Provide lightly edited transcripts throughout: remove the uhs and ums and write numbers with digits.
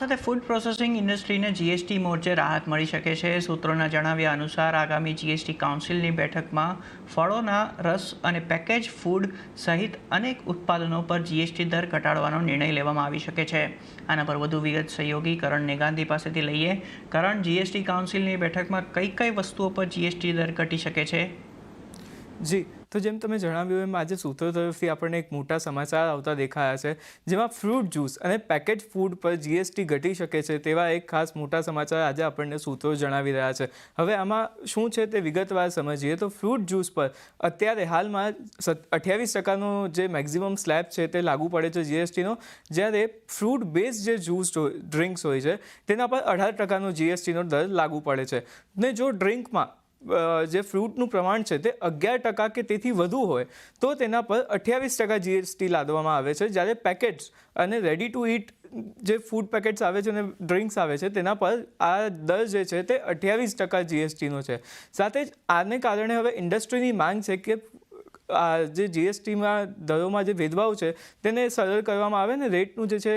સાથે food processing ઇન્ડસ્ટ્રીને GST મોરચે રાહત મળી શકે છે. સૂત્રોના જણાવ્યા અનુસાર આગામી જીએસટી કાઉન્સિલની બેઠકમાં ફળોના રસ અને પેકેજ ફૂડ સહિત અનેક ઉત્પાદનો પર જીએસટી દર ઘટાડવાનો નિર્ણય લેવામાં આવી શકે છે. આના પર વધુ વિગત સહયોગી કરણ નેગાંધી પાસેથી લઈએ. કરણ, જીએસટી કાઉન્સિલની બેઠકમાં કઈ કઈ વસ્તુઓ પર જીએસટી દર ઘટી શકે છે? જી, તો જેમ તમે જણાવ્યું એમ આજે સૂત્રો તરફથી આપણને એક મોટા સમાચાર આવતા દેખાયા છે, જેમાં ફ્રૂટ જ્યુસ અને પેકેજ ફૂડ પર જીએસટી ઘટી શકે છે તેવા એક ખાસ મોટા સમાચાર આજે આપણને સૂત્રો જણાવી રહ્યા છે. હવે આમાં શું છે તે વિગતવાર સમજીએ તો ફ્રૂટ જ્યુસ પર અત્યારે હાલમાં 28%નો જે મેક્ઝિમમ સ્લેબ છે તે લાગુ પડે છે જીએસટીનો, જ્યારે ફ્રૂટ બેઝ જે જ્યુસ ડ્રિંક્સ હોય છે તેના પર 18%નો જીએસટીનો દર લાગુ પડે છે. ને જો ડ્રિંકમાં જે ફ્રૂટનું પ્રમાણ છે તે 11% કે તેથી વધુ હોય તો તેના પર 28% જીએસટી લાદવામાં આવે છે, જ્યારે પેકેટ્સ અને રેડી ટુ ઇટ જે ફૂડ પેકેટ્સ આવે છે અને ડ્રિંક્સ આવે છે તેના પર આ દર જે છે તે 28% જીએસટીનો છે. સાથે જ આને કારણે હવે ઇન્ડસ્ટ્રીની માંગ છે કે આ જે જીએસટીમાં દરોમાં જે ભેદભાવ છે તેને સરળ કરવામાં આવે ને રેટનું જે છે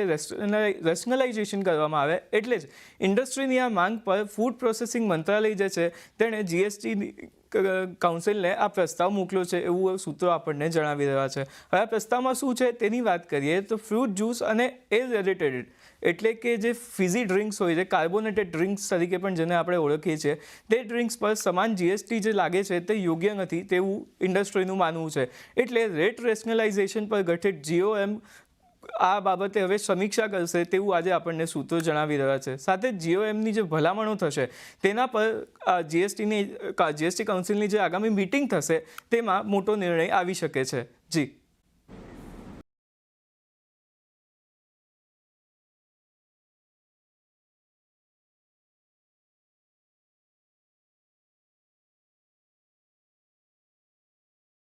રેશનલાઇઝેશન કરવામાં આવે. એટલે જ ઇન્ડસ્ટ્રીની આ માંગ પર ફૂડ પ્રોસેસિંગ મંત્રાલય જે છે તેણે જીએસટી કાઉન્સિલને આ પ્રસ્તાવ મોકલ્યો છે, એવું સૂત્રો આપણને જણાવી રહ્યા છે. હવે આ પ્રસ્તાવમાં શું છે તેની વાત કરીએ તો ફ્રૂટ જ્યુસ અને એરેડિટેડ એટલે કે જે ફિઝી ડ્રિંક્સ હોય છે, કાર્બોનેટેડ ડ્રિંક્સ તરીકે પણ જેને આપણે ઓળખીએ છીએ, તે ડ્રિંક્સ પર સમાન જીએસટી જે લાગે છે તે યોગ્ય નથી તેવું ઇન્ડસ્ટ્રીનું માનવું છે. એટલે રેટ રેશનલાઇઝેશન પર ગઠિત જીઓએમ આ બાબતે હવે સમીક્ષા કરશે તેવું આજે આપણને સૂત્રો જણાવી રહ્યા છે. સાથે જ જીઓએમની જે ભલામણો થશે તેના પર જીએસટી કાઉન્સિલની જે આગામી મિટિંગ થશે તેમાં મોટો નિર્ણય આવી શકે છે. જી.